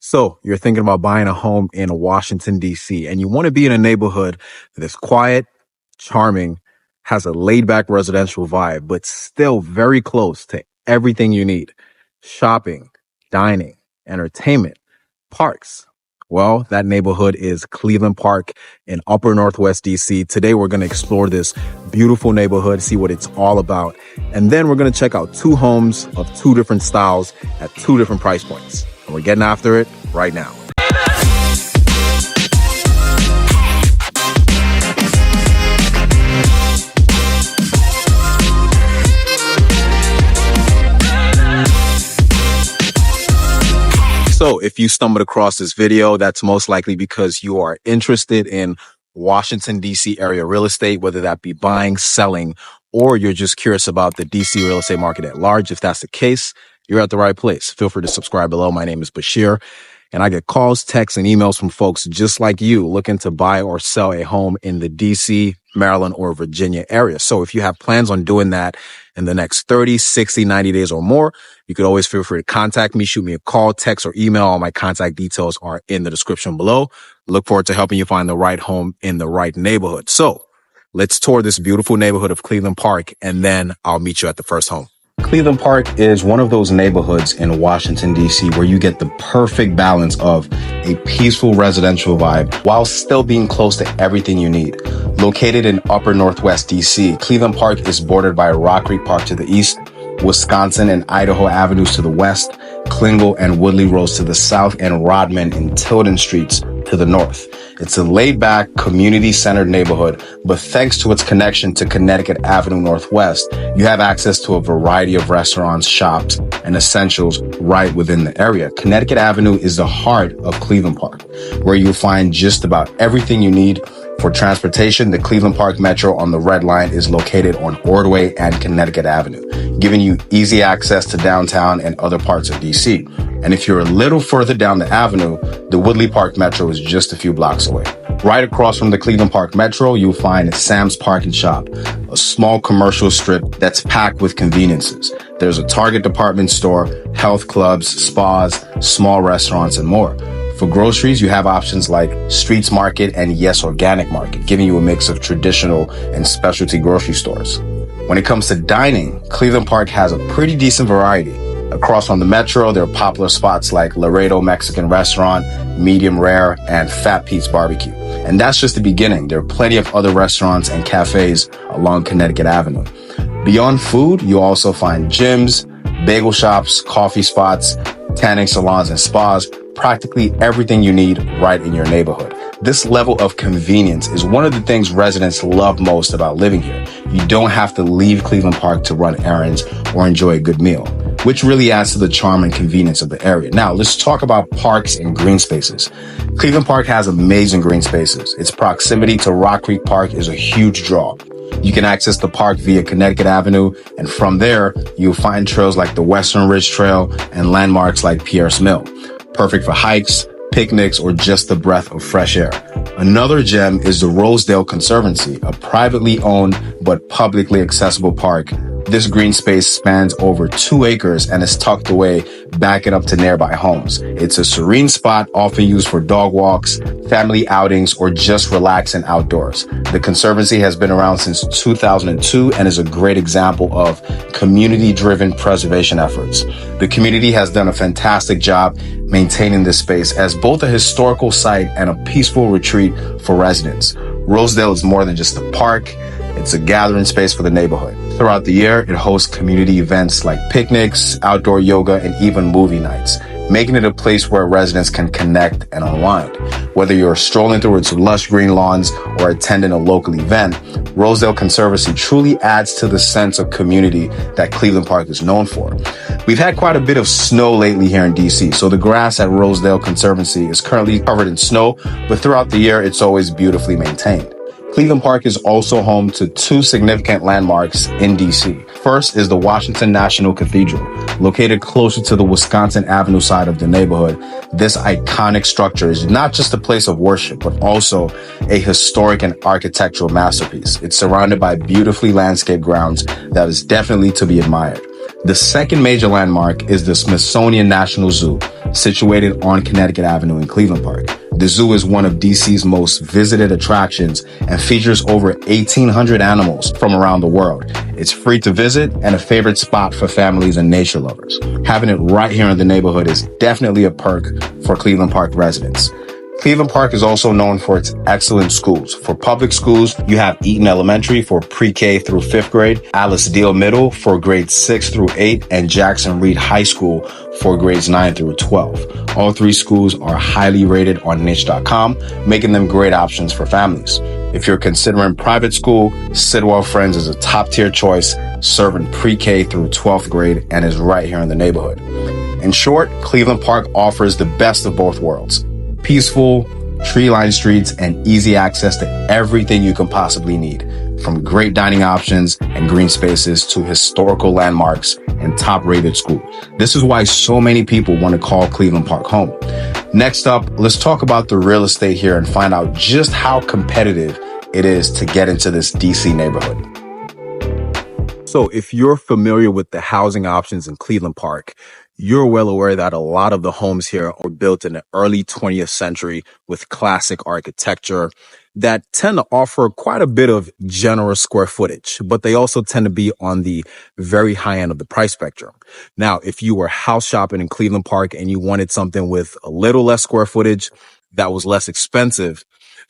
So you're thinking about buying a home in Washington, D.C., and you want to be in a neighborhood that is quiet, charming, has a laid-back residential vibe, but still very close to everything you need. Shopping, dining, entertainment, parks. Well, that neighborhood is Cleveland Park in Upper Northwest DC. Today, we're going to explore this beautiful neighborhood, see what it's all about. And then we're going to check out two homes of two different styles at two different price points. And we're getting after it right now. So if you stumbled across this video, that's most likely because you are interested in Washington, D.C. area real estate, whether that be buying, selling, or you're just curious about the D.C. real estate market at large. If that's the case, you're at the right place. Feel free to subscribe below. My name is Bashir, and I get calls, texts, and emails from folks just like you looking to buy or sell a home in the D.C., Maryland, or Virginia area. So if you have plans on doing that in the next 30, 60, 90 days or more, you could always feel free to contact me, shoot me a call, text, or email. All my contact details are in the description below. Look forward to helping you find the right home in the right neighborhood. So let's tour this beautiful neighborhood of Cleveland Park, and then I'll meet you at the first home. Cleveland Park is one of those neighborhoods in Washington, D.C. where you get the perfect balance of a peaceful residential vibe while still being close to everything you need. Located in Upper Northwest D.C., Cleveland Park is bordered by Rock Creek Park to the east, Wisconsin and Idaho Avenues to the west, Klingle and Woodley Roads to the south, and Rodman and Tilden Streets to the north. It's a laid-back, community-centered neighborhood, but thanks to its connection to Connecticut Avenue Northwest, you have access to a variety of restaurants, shops, and essentials right within the area. Connecticut Avenue is the heart of Cleveland Park, where you'll find just about everything you need. For transportation, the Cleveland Park Metro on the Red Line is located on Ordway and Connecticut Avenue, giving you easy access to downtown and other parts of DC. And if you're a little further down the avenue, the Woodley Park Metro is just a few blocks away. Right across from the Cleveland Park Metro, you'll find Sam's Park and Shop, a small commercial strip that's packed with conveniences. There's a Target department store, health clubs, spas, small restaurants, and more. For groceries, you have options like Streets Market and Yes Organic Market, giving you a mix of traditional and specialty grocery stores. When it comes to dining, Cleveland Park has a pretty decent variety. Across from the Metro, there are popular spots like Laredo Mexican Restaurant, Medium Rare, and Fat Pete's Barbecue. And that's just the beginning. There are plenty of other restaurants and cafes along Connecticut Avenue. Beyond food, you'll also find gyms, bagel shops, coffee spots, tanning salons, and spas. Practically everything you need right in your neighborhood. This level of convenience is one of the things residents love most about living here. You don't have to leave Cleveland Park to run errands or enjoy a good meal, which really adds to the charm and convenience of the area. Now, let's talk about parks and green spaces. Cleveland Park has amazing green spaces. Its proximity to Rock Creek Park is a huge draw. You can access the park via Connecticut Avenue, and from there, you'll find trails like the Western Ridge Trail and landmarks like Pierce Mill. Perfect for hikes, picnics, or just the breath of fresh air. Another gem is the Rosedale Conservancy, a privately owned but publicly accessible park. This green space spans over 2 acres and is tucked away, backing up to nearby homes. It's a serene spot often used for dog walks, family outings, or just relaxing outdoors. The Conservancy has been around since 2002 and is a great example of community-driven preservation efforts. The community has done a fantastic job maintaining this space as both a historical site and a peaceful retreat for residents. Rosedale is more than just a park. It's a gathering space for the neighborhood. Throughout the year, it hosts community events like picnics, outdoor yoga, and even movie nights, making it a place where residents can connect and unwind. Whether you're strolling through its lush green lawns or attending a local event, Rosedale Conservancy truly adds to the sense of community that Cleveland Park is known for. We've had quite a bit of snow lately here in DC, so the grass at Rosedale Conservancy is currently covered in snow, but throughout the year, it's always beautifully maintained. Cleveland Park is also home to 2 significant landmarks in DC. First is the Washington National Cathedral. Located closer to the Wisconsin Avenue side of the neighborhood, this iconic structure is not just a place of worship, but also a historic and architectural masterpiece. It's surrounded by beautifully landscaped grounds that is definitely to be admired. The second major landmark is the Smithsonian National Zoo, situated on Connecticut Avenue in Cleveland Park. The zoo is one of DC's most visited attractions and features over 1,800 animals from around the world. It's free to visit and a favorite spot for families and nature lovers. Having it right here in the neighborhood is definitely a perk for Cleveland Park residents. Cleveland Park is also known for its excellent schools. For public schools, you have Eaton Elementary for pre-K through 5th grade, Alice Deal Middle for grades 6 through 8, and Jackson Reed High School for grades 9 through 12. All three schools are highly rated on niche.com, making them great options for families. If you're considering private school, Sidwell Friends is a top-tier choice, serving pre-K through 12th grade and is right here in the neighborhood. In short, Cleveland Park offers the best of both worlds. Peaceful, tree-lined streets, and easy access to everything you can possibly need, from great dining options and green spaces to historical landmarks and top-rated schools. This is why so many people want to call Cleveland Park home. Next up, let's talk about the real estate here and find out just how competitive it is to get into this DC neighborhood. So if you're familiar with the housing options in Cleveland Park, you're well aware that a lot of the homes here are built in the early 20th century with classic architecture that tend to offer quite a bit of generous square footage, but they also tend to be on the very high end of the price spectrum. Now, if you were house shopping in Cleveland Park and you wanted something with a little less square footage that was less expensive,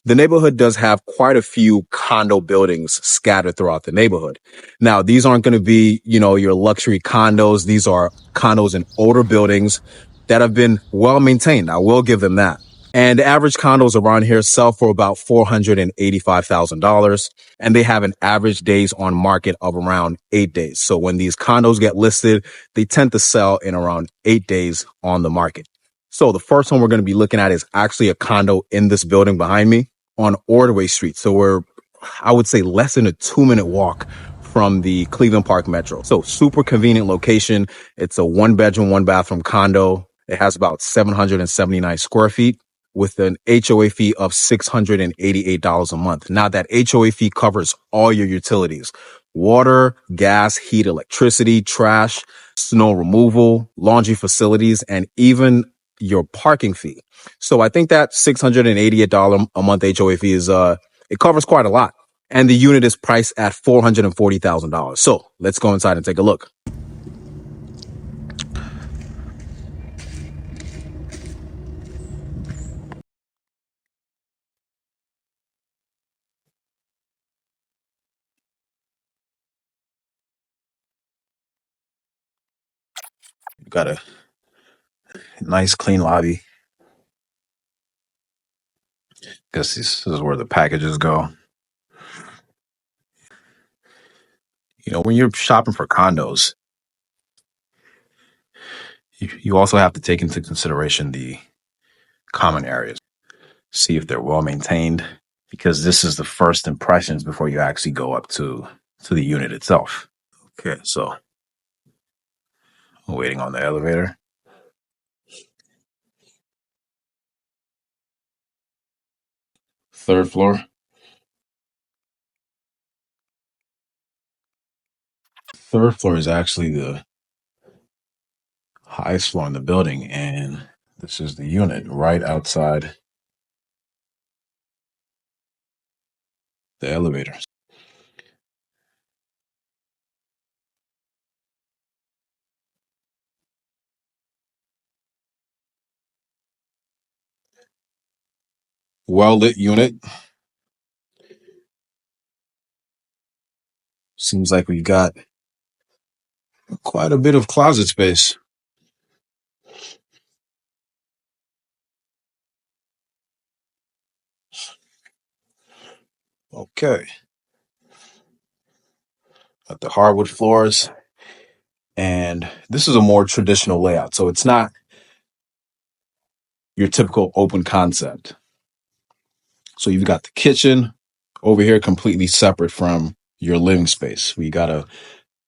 the neighborhood does have quite a few condo buildings scattered throughout the neighborhood. Now, these aren't going to be, your luxury condos. These are condos in older buildings that have been well maintained. I will give them that. And the average condos around here sell for about $485,000. And they have an average days on market of around 8 days. So when these condos get listed, they tend to sell in around 8 days on the market. So the first one we're going to be looking at is actually a condo in this building behind me on Ordway Street. So we're, I would say, less than a 2-minute walk from the Cleveland Park Metro. So super convenient location. It's a 1-bedroom, 1-bathroom condo. It has about 779 square feet with an HOA fee of $688 a month. Now that HOA fee covers all your utilities: water, gas, heat, electricity, trash, snow removal, laundry facilities, and even your parking fee. So I think that $688 a month HOA fee is, it covers quite a lot. And the unit is priced at $440,000. So let's go inside and take a look. You've got a nice clean lobby. Guess this is where the packages go. When you're shopping for condos, you also have to take into consideration the common areas. See if they're well maintained, because this is the first impressions before you actually go up to the unit itself. Okay, so I'm waiting on the elevator. Third floor. Third floor is actually the highest floor in the building, and this is the unit right outside the elevator. Well lit unit. Seems like we've got quite a bit of closet space. Okay. Got the hardwood floors. And this is a more traditional layout. So it's not your typical open concept. So you've got the kitchen over here completely separate from your living space. We got a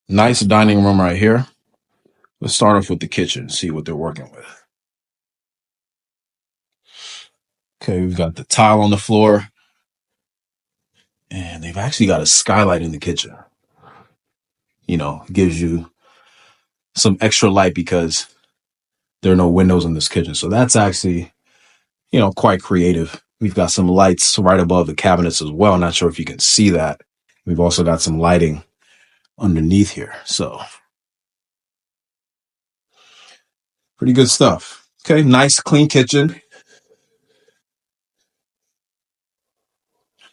nice dining room right here. Let's start off with the kitchen, see what they're working with. Okay, we've got the tile on the floor. And they've actually got a skylight in the kitchen. Gives you some extra light because there are no windows in this kitchen. So that's actually, quite creative. We've got some lights right above the cabinets as well. Not sure if you can see that. We've also got some lighting underneath here. So pretty good stuff. Okay, nice clean kitchen.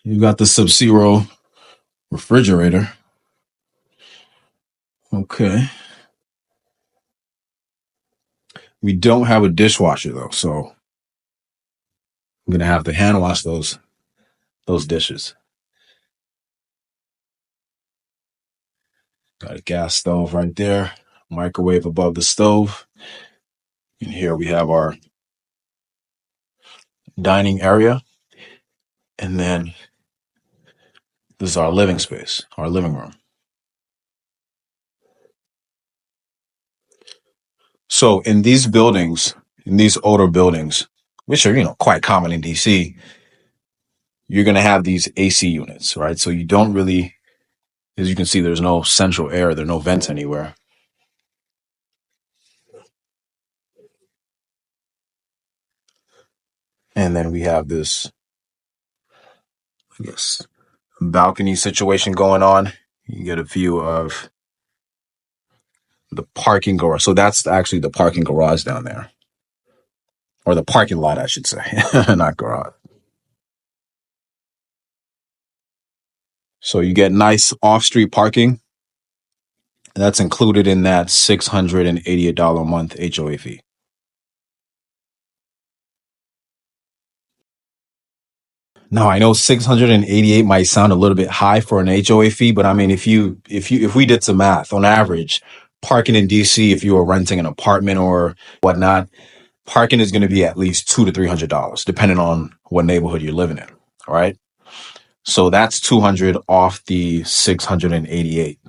You've got the Sub-Zero refrigerator. Okay. We don't have a dishwasher though, so I'm gonna have to hand wash those dishes. Got a gas stove right there, microwave above the stove. And here we have our dining area. And then this is our living space, our living room. So in these buildings, in these older buildings, which are, quite common in DC, you're going to have these AC units, right? So you don't really, as you can see, there's no central air, there are no vents anywhere. And then we have this, I guess, balcony situation going on. You get a view of the parking garage. So that's actually the parking garage down there, or the parking lot, I should say, not garage. So you get nice off-street parking. That's included in that $688 a month HOA fee. Now I know 688 might sound a little bit high for an HOA fee, but I mean, if we did some math, on average, parking in DC, if you were renting an apartment or whatnot, parking is going to be at least $200 to $300, depending on what neighborhood you're living in. All right. So that's 200 off the 688.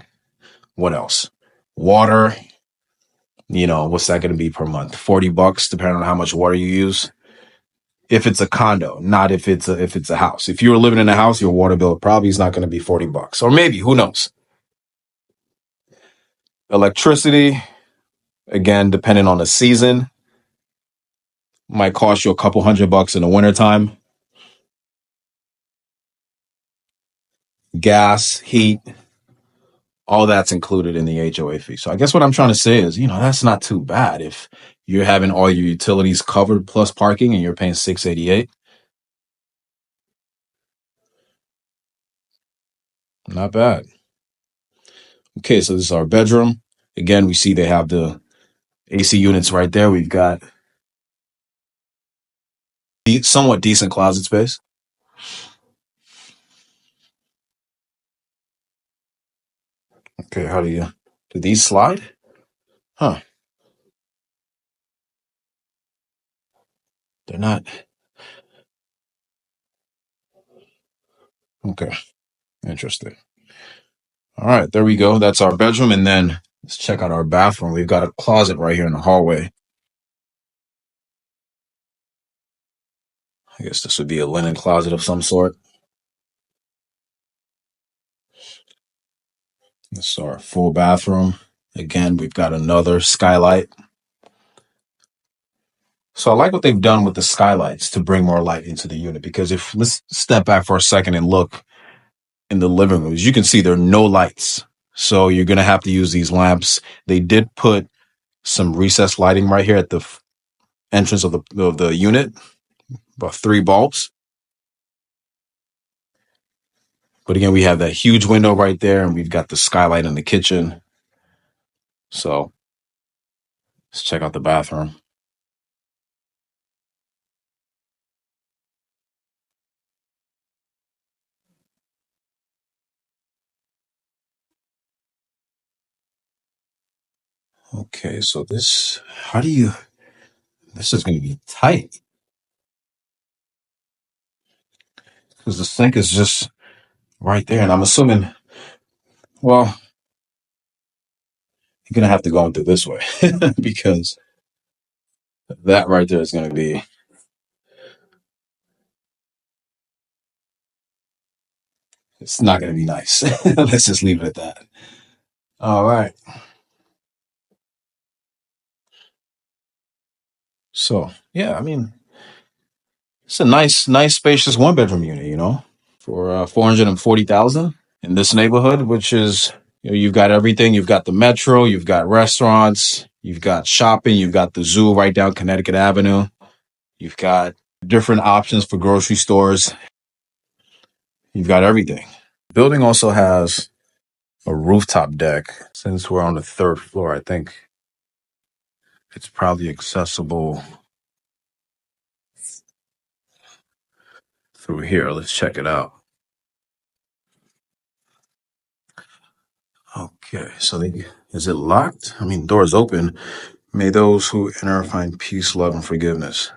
What else? Water, what's that going to be per month? $40, depending on how much water you use. If it's a condo, not if it's a house. If you're living in a house, your water bill probably is not going to be $40, or maybe, who knows? Electricity, again, depending on the season, might cost you a couple $100 in the wintertime. Gas, heat, all that's included in the HOA fee. So I guess what I'm trying to say is, that's not too bad if you're having all your utilities covered plus parking and you're paying $688. Not bad. Okay, so this is our bedroom. Again, we see they have the AC units right there. We've got somewhat decent closet space. Okay, do these slide? Huh, they're not. Okay, interesting. All right, there we go. That's our bedroom. And then let's check out our bathroom. We've got a closet right here in the hallway. I guess this would be a linen closet of some sort. This is our full bathroom. Again, we've got another skylight. So I like what they've done with the skylights to bring more light into the unit, because if let's step back for a second and look in the living room, as you can see, there are no lights. So you're going to have to use these lamps. They did put some recessed lighting right here at the entrance of the unit, about 3 bulbs. But again, we have that huge window right there, and we've got the skylight in the kitchen. So let's check out the bathroom. Okay, so this is going to be tight because the sink is just right there. And I'm assuming, well, you're going to have to go into this way because that right there is going to be, it's not going to be nice. Let's just leave it at that. All right. So yeah, I mean, it's a nice, spacious one bedroom unit, for 440,000 in this neighborhood, which is, you've got everything. You've got the metro, you've got restaurants, you've got shopping, you've got the zoo right down Connecticut Avenue, you've got different options for grocery stores, you've got everything. The building also has a rooftop deck. Since we're on the third floor, I think it's probably accessible through here. Let's check it out. Okay, so is it locked? I mean, doors open. May those who enter find peace, love, and forgiveness.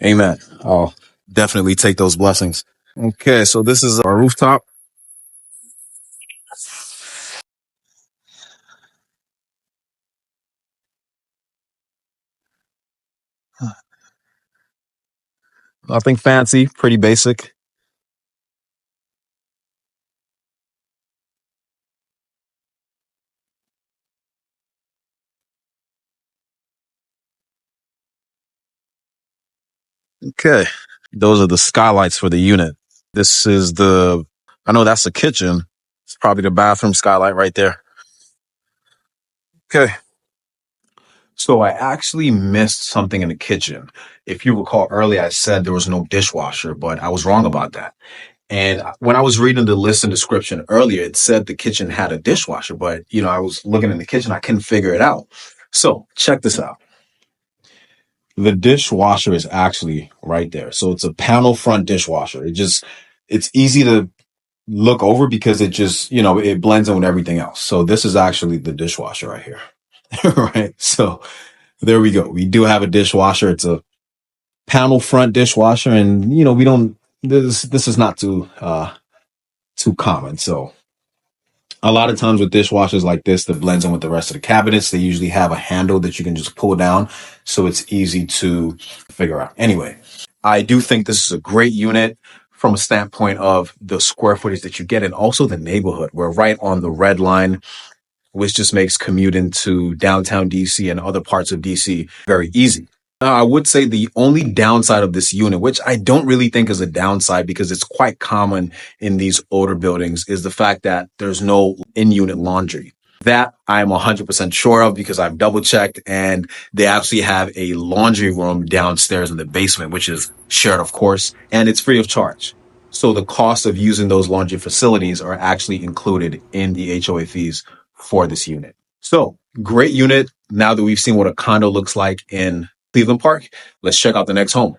Amen. I'll definitely take those blessings. Okay, so this is our rooftop. Nothing fancy, pretty basic. Okay, those are the skylights for the unit. This is I know that's the kitchen. It's probably the bathroom skylight right there. Okay, so I actually missed something in the kitchen. If you recall earlier, I said there was no dishwasher, but I was wrong about that. And when I was reading the list and description earlier, it said the kitchen had a dishwasher, but I was looking in the kitchen, I couldn't figure it out. So check this out. The dishwasher is actually right there. So it's a panel front dishwasher. It's easy to look over because it just, it blends in with everything else. So this is actually the dishwasher right here. Right. So there we go. We do have a dishwasher. It's a panel front dishwasher, and we don't. This is not too common. So a lot of times with dishwashers like this that blends in with the rest of the cabinets, they usually have a handle that you can just pull down, so it's easy to figure out. Anyway, I do think this is a great unit from a standpoint of the square footage that you get and also the neighborhood. We're right on the red line, which just makes commuting to downtown DC and other parts of DC very easy. I would say the only downside of this unit, which I don't really think is a downside because it's quite common in these older buildings, is the fact that there's no in-unit laundry. That I'm 100% sure of because I've double checked, and they actually have a laundry room downstairs in the basement, which is shared, of course, and it's free of charge. So the cost of using those laundry facilities are actually included in the HOA fees for this unit. So great unit. Now that we've seen what a condo looks like in Cleveland Park, let's check out the next home.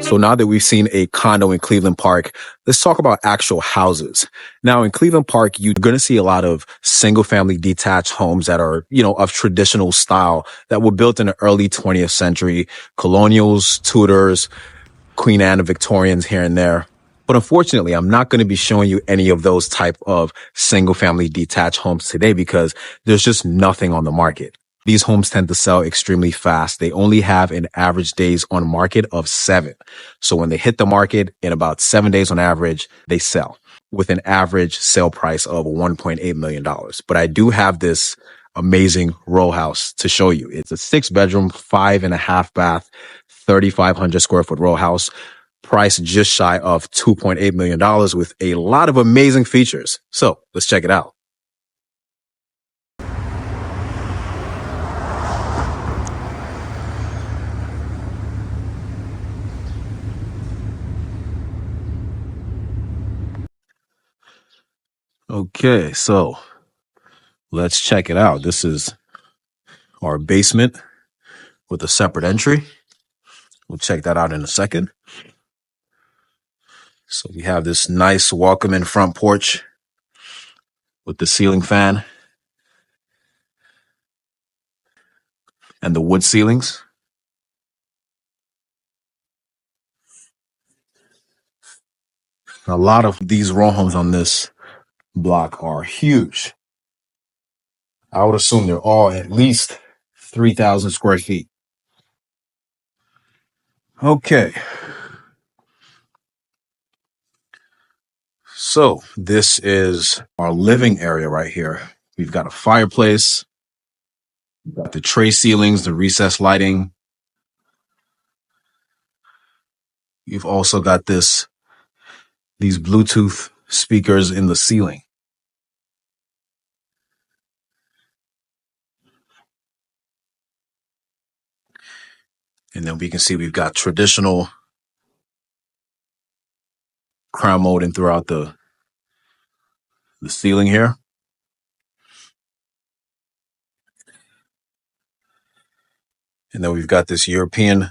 So now that we've seen a condo in Cleveland Park, let's talk about actual houses. Now in Cleveland Park, you're going to see a lot of single family detached homes that are, of traditional style that were built in the early 20th century, colonials, Tudors, Queen Anne and Victorians here and there. But unfortunately, I'm not going to be showing you any of those type of single family detached homes today because there's just nothing on the market. These homes tend to sell extremely fast. They only have an average days on market of 7. So when they hit the market in about 7 days on average, they sell with an average sale price of $1.8 million. But I do have this amazing row house to show you. It's a 6-bedroom, 5.5 bath, 3,500 square foot row house, priced just shy of $2.8 million with a lot of amazing features. So let's check it out. Okay, so let's check it out. This is our basement with a separate entry. We'll check that out in a second. So we have this nice welcoming front porch with the ceiling fan and the wood ceilings. A lot of these row homes on this block are huge. I would assume they're all at least 3,000 square feet. Okay. So this is our living area right here. We've got a fireplace, we've got the tray ceilings, the recessed lighting. You've also got these Bluetooth speakers in the ceiling. And then we can see we've got traditional crown molding throughout the ceiling here. And then we've got this European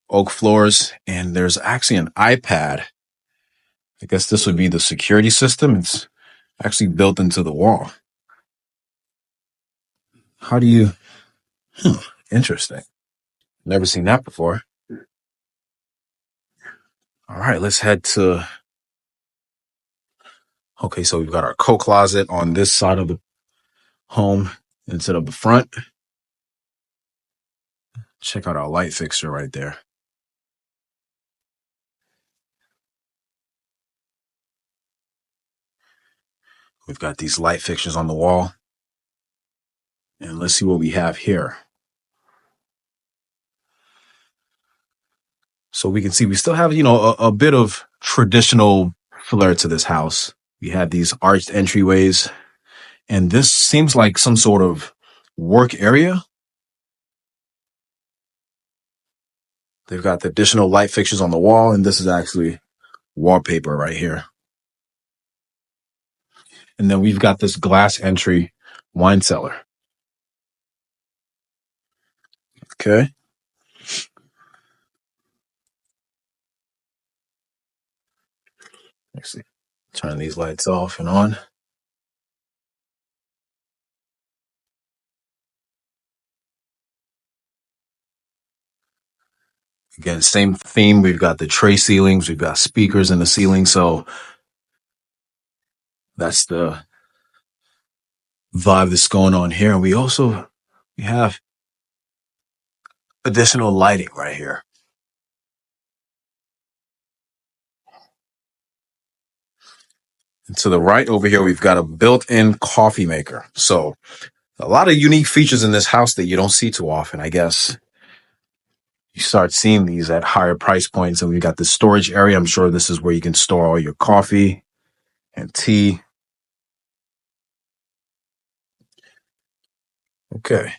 oak floors, and there's actually an iPad. I guess this would be the security system. It's actually built into the wall. How do you, interesting. Never seen that before. All right, let's head to, okay, so we've got our coat closet on this side of the home instead of the front. Check out our light fixture right there. We've got these light fixtures on the wall. And let's see what we have here. So we can see we still have, a bit of traditional flair to this house. We have these arched entryways, and this seems like some sort of work area. They've got the additional light fixtures on the wall, and this is actually wallpaper right here. And then we've got this glass entry wine cellar. Okay. Let's see. Turn these lights off and on. Again, same theme. We've got the tray ceilings. We've got speakers in the ceiling. So that's the vibe that's going on here. And we have additional lighting right here. And to the right over here, we've got a built-in coffee maker. So a lot of unique features in this house that you don't see too often. I guess you start seeing these at higher price points. And we've got the storage area. I'm sure this is where you can store all your coffee and tea. Okay.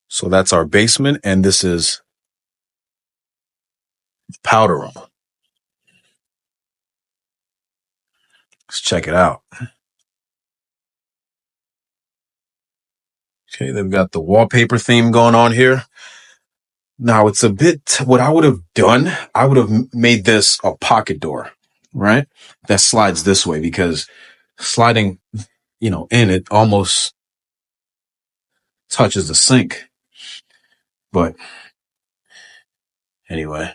So that's our basement, and this is powder room. Let's check it out. Okay, they've got the wallpaper theme going on here. Now it's a bit, what I would have done, I would have made this a pocket door, right? That slides this way, because sliding, in it almost touches the sink. But anyway.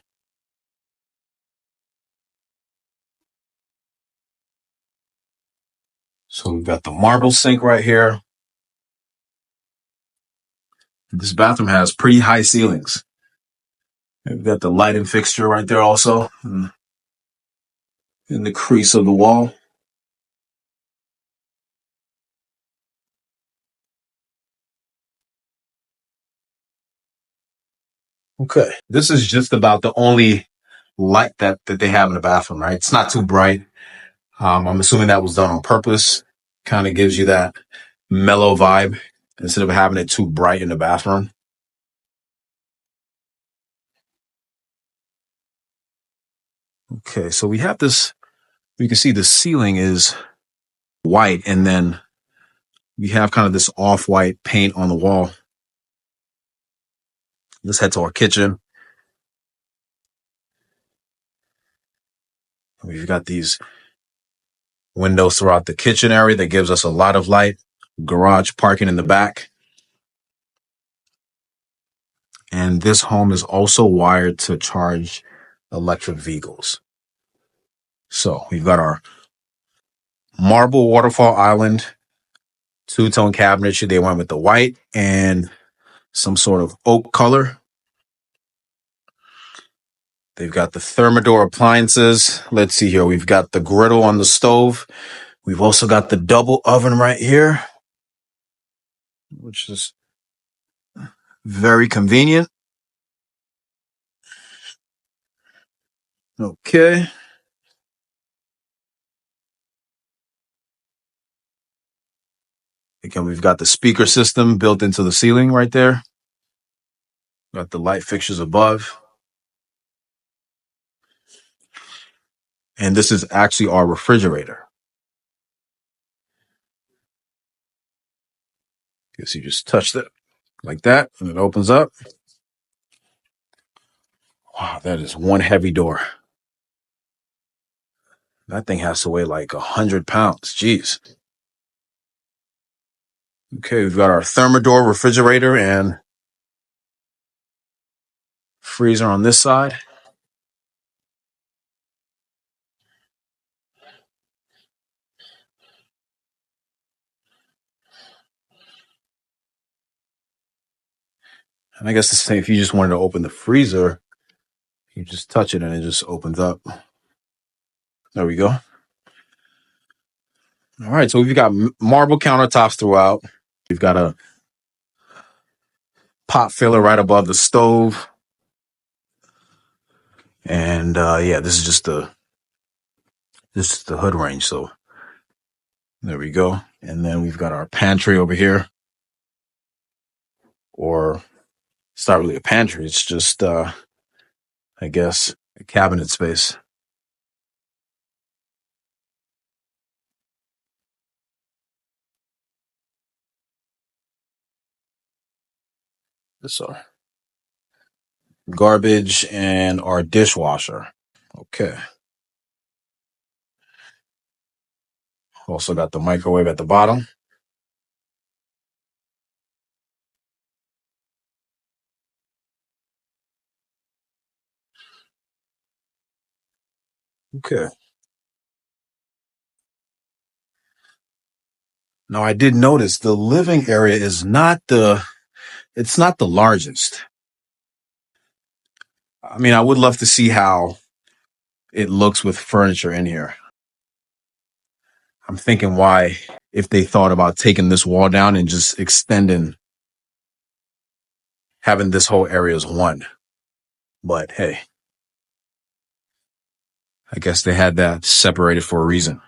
So we've got the marble sink right here. This bathroom has pretty high ceilings. We've got the lighting fixture right there also in the crease of the wall. Okay. This is just about the only light that they have in the bathroom, right? It's not too bright. I'm assuming that was done on purpose. Kind of gives you that mellow vibe instead of having it too bright in the bathroom. Okay, so we have this, you can see the ceiling is white, and then we have kind of this off-white paint on the wall. Let's head to our kitchen. We've got these windows throughout the kitchen area that gives us a lot of light. Garage parking in the back. And this home is also wired to charge electric vehicles. So we've got our marble waterfall island, two-tone cabinetry. They went with the white and some sort of oak color. They've got the Thermador appliances. Let's see here. We've got the griddle on the stove. We've also got the double oven right here, which is very convenient. Okay. Again, we've got the speaker system built into the ceiling right there. Got the light fixtures above. And this is actually our refrigerator. Guess you just touched it like that and it opens up. Wow, that is one heavy door. That thing has to weigh like 100 pounds. Jeez. Okay, we've got our Thermador refrigerator and freezer on this side. And I guess the same, if you just wanted to open the freezer, you just touch it and it just opens up. There we go. All right, so we've got marble countertops throughout. We've got a pot filler right above the stove. And yeah, this is the hood range. So there we go. And then we've got our pantry over here. Or it's not really a pantry, it's just I guess a cabinet space. This our garbage and our dishwasher. Okay. Also got the microwave at the bottom. Okay. Now I did notice the living area is it's not the largest. I mean, I would love to see how it looks with furniture in here. I'm thinking why, if they thought about taking this wall down and just extending, having this whole area as one. But hey, I guess they had that separated for a reason.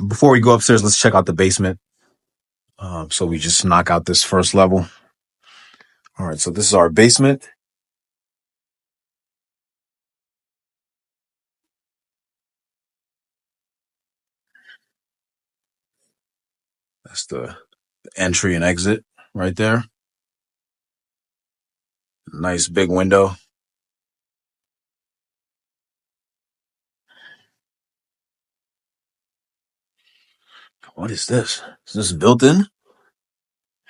Before we go upstairs, let's check out the basement. So we just knock out this first level. All right, so this is our basement. That's the entry and exit right there. Nice big window. What is this? Is this built in?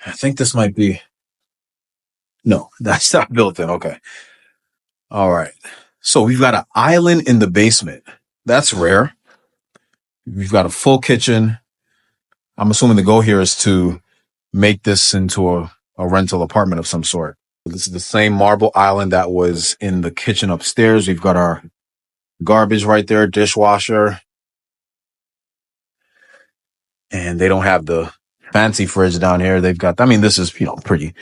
I think this might be. No, that's not built in. Okay. All right. So we've got an island in the basement. That's rare. We've got a full kitchen. I'm assuming the goal here is to make this into a rental apartment of some sort. This is the same marble island that was in the kitchen upstairs. We've got our garbage right there, dishwasher. And they don't have the fancy fridge down here. They've got, I mean, this is, pretty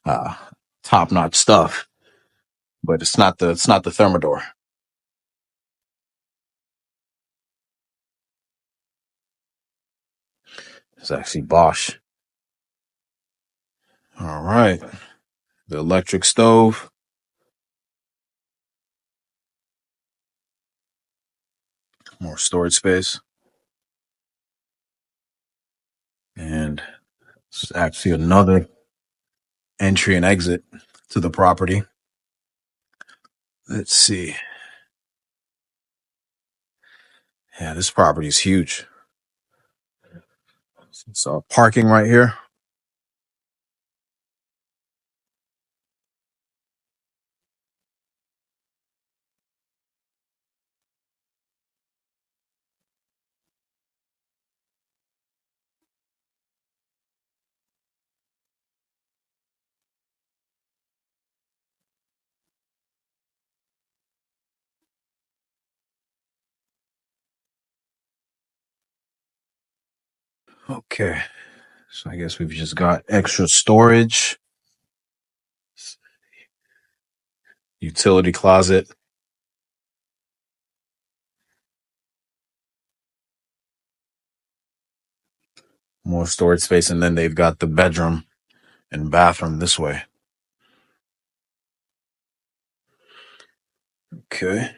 uh top-notch stuff, but it's not the Thermador. It's actually Bosch. All right. The electric stove. More storage space. And it's actually another entry and exit to the property. Let's see. Yeah, this property is huge. So parking right here. Okay. So I guess we've just got extra storage, utility closet, more storage space, and then they've got the bedroom and bathroom this way. Okay.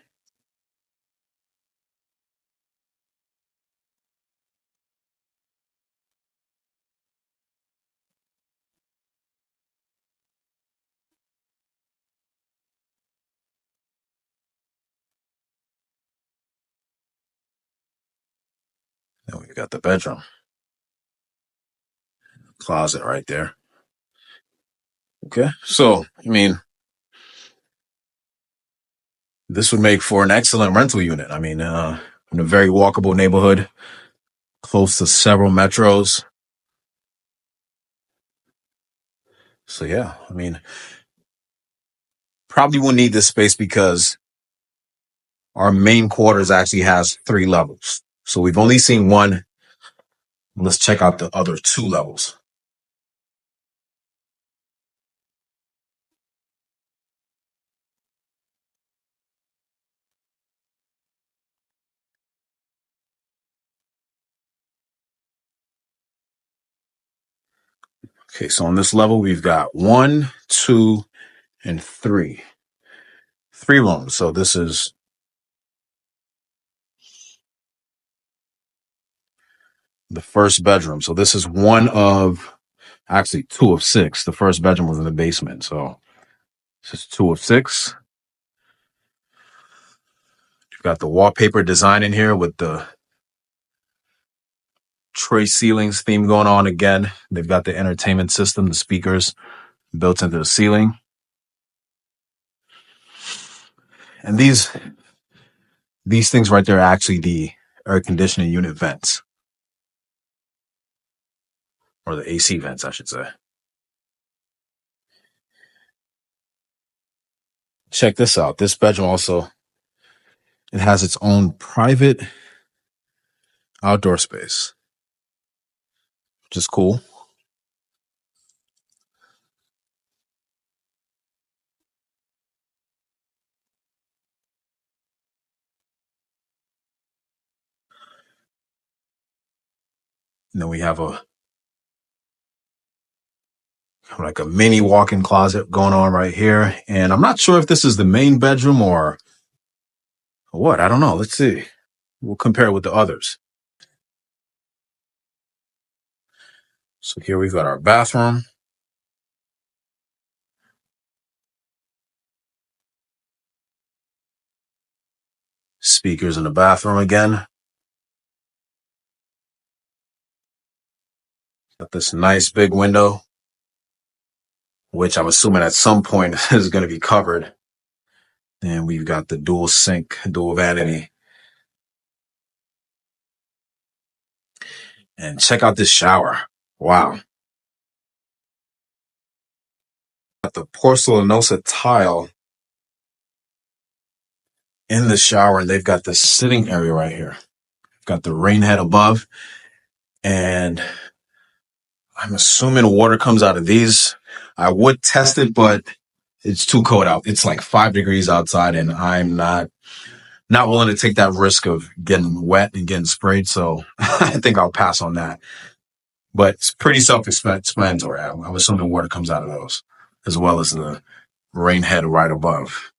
Then we've got the bedroom closet right there. Okay. So, I mean, this would make for an excellent rental unit. I mean, in a very walkable neighborhood, close to several metros. So, yeah, I mean, probably will need this space because our main quarters actually has 3 levels. So we've only seen one. Let's check out the other 2 levels. Okay, so on this level, we've got 1, 2, and 3. 3 rooms. So this is the first bedroom. So this is one of, actually 2 of 6. The first bedroom was in the basement. So this is 2 of 6. You've got the wallpaper design in here with the tray ceilings theme going on again. They've got the entertainment system, the speakers built into the ceiling. And these things right there are actually the air conditioning unit vents, or the AC vents, I should say. Check this out. This bedroom also, it has its own private outdoor space, which is cool. And then we have a like a mini walk-in closet going on right here. And I'm not sure if this is the main bedroom or what. I don't know. Let's see. We'll compare it with the others. So here we've got our bathroom. Speakers in the bathroom again. Got this nice big window, which I'm assuming at some point is going to be covered. And we've got the dual sink, dual vanity. And check out this shower. Wow. Got the porcelanosa tile in the shower, and they've got the sitting area right here. Got the rain head above, and I'm assuming water comes out of these. I would test it, but it's too cold out. It's like 5 degrees outside, and I'm not willing to take that risk of getting wet and getting sprayed. So I think I'll pass on that. But it's pretty self-explanatory. I'm assuming water comes out of those, as well as the rain head right above.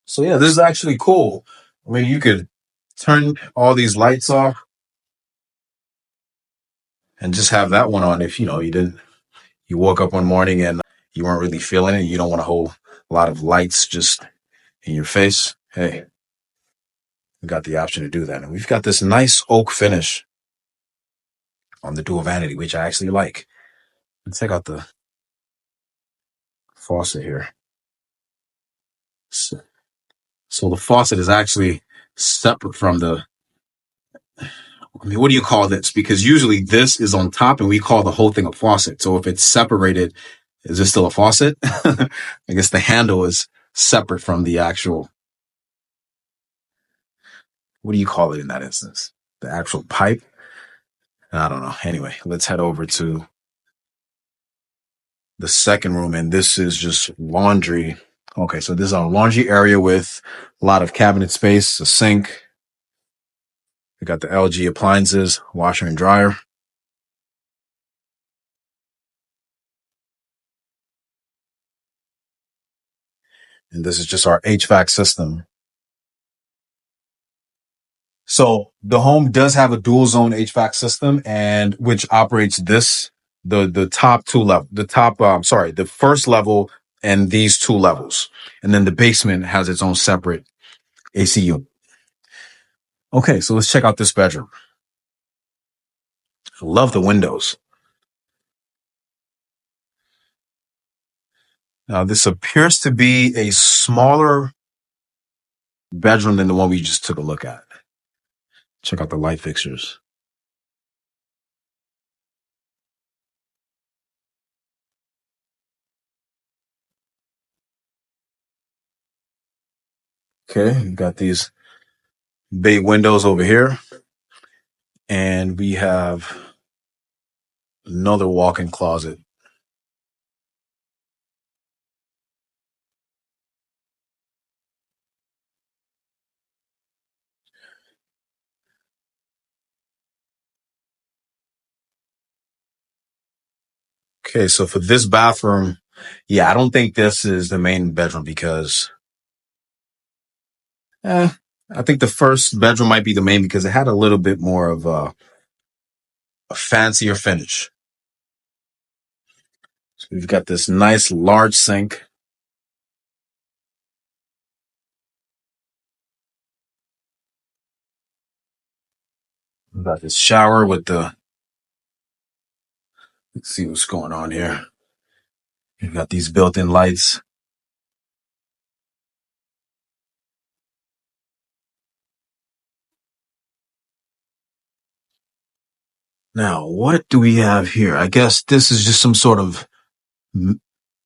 So yeah, this is actually cool. I mean, you could turn all these lights off and just have that one on. If you woke up one morning and you weren't really feeling it, you don't want a whole lot of lights just in your face. Hey, we got the option to do that. And we've got this nice oak finish on the dual vanity, which I actually like. Let's check out the faucet here. So the faucet is actually separate from what do you call this? Because usually this is on top and we call the whole thing a faucet. So if it's separated, is this still a faucet? I guess the handle is separate from the actual, what do you call it in that instance? The actual pipe? I don't know. Anyway, let's head over to the second room, and this is just laundry. Okay, so this is our laundry area with a lot of cabinet space, a sink. We got the LG appliances, washer and dryer. And this is just our HVAC system. So the home does have a dual zone HVAC system, and which operates the top two level, the first level and these two levels. And then the basement has its own separate AC unit. Okay, so let's check out this bedroom. I love the windows. Now, this appears to be a smaller bedroom than the one we just took a look at. Check out the light fixtures. Okay, we got these big windows over here, and we have another walk-in closet. Okay, so for this bathroom, yeah, I don't think this is the main bedroom because I think the first bedroom might be the main because it had a little bit more of a fancier finish. So we've got this nice large sink. We've got this shower with let's see what's going on here. We've got these built-in lights. Now, what do we have here? I guess this is just some sort of,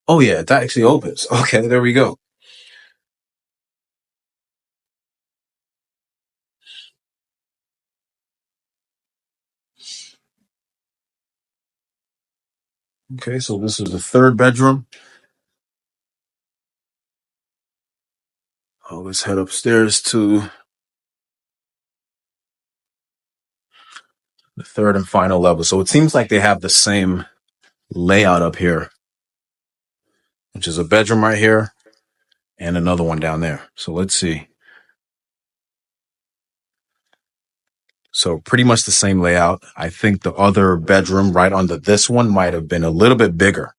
oh yeah, it actually opens. Okay, there we go. Okay, so this is the third bedroom. Oh, let's head upstairs to the third and final level. So it seems like they have the same layout up here, which is a bedroom right here and another one down there. So let's see. So pretty much the same layout. I think the other bedroom right under this one might have been a little bit bigger.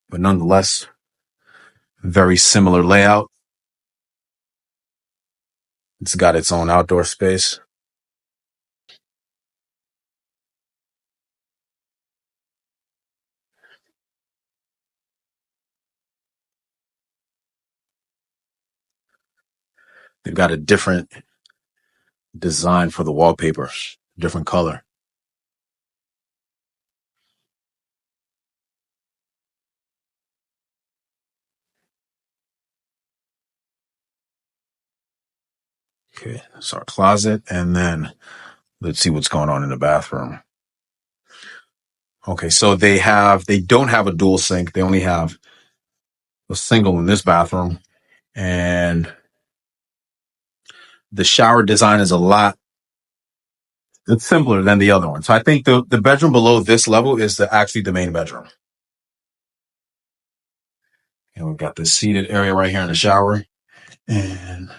But nonetheless, very similar layout. It's got its own outdoor space. They've got a different design for the wallpaper, different color. Okay, that's our closet. And then let's see what's going on in the bathroom. Okay, so they don't have a dual sink. They only have a single in this bathroom. And the shower design is it's simpler than the other one. So I think the bedroom below this level is actually the main bedroom. And we've got the seated area right here in the shower. And,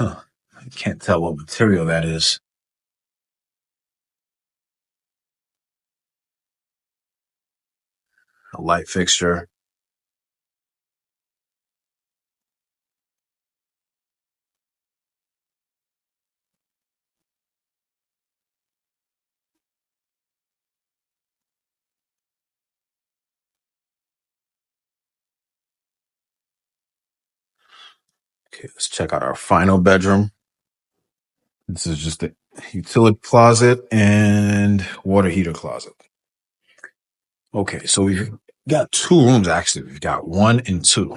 I can't tell what material that is. A light fixture. Okay, let's check out our final bedroom. This is just a utility closet and water heater closet. Okay, so we've got two rooms actually. We've got 1 and 2.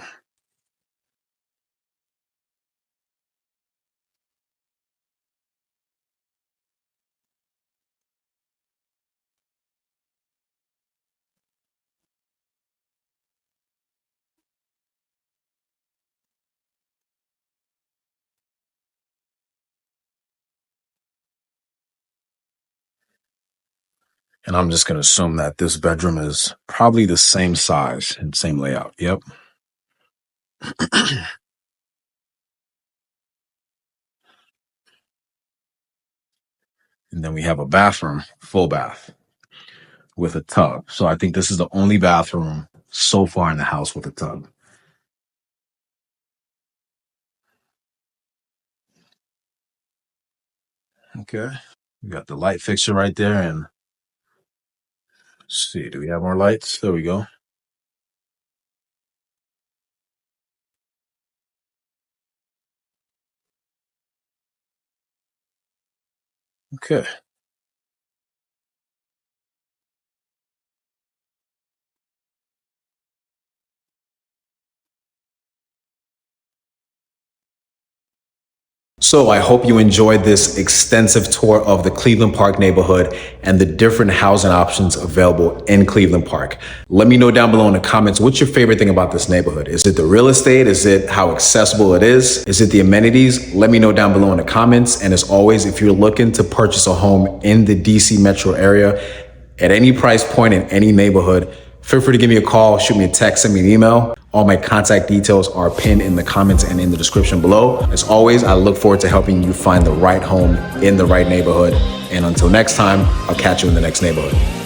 And I'm just going to assume that this bedroom is probably the same size and same layout. Yep. And then we have a bathroom, full bath with a tub. So I think this is the only bathroom so far in the house with a tub. Okay. We got the light fixture right there. And let's see, do we have more lights? There we go. Okay. So I hope you enjoyed this extensive tour of the Cleveland Park neighborhood and the different housing options available in Cleveland Park. Let me know down below in the comments, what's your favorite thing about this neighborhood? Is it the real estate? Is it how accessible it is? Is it the amenities? Let me know down below in the comments. And as always, if you're looking to purchase a home in the DC metro area at any price point in any neighborhood, feel free to give me a call, shoot me a text, send me an email. All my contact details are pinned in the comments and in the description below. As always, I look forward to helping you find the right home in the right neighborhood. And until next time, I'll catch you in the next neighborhood.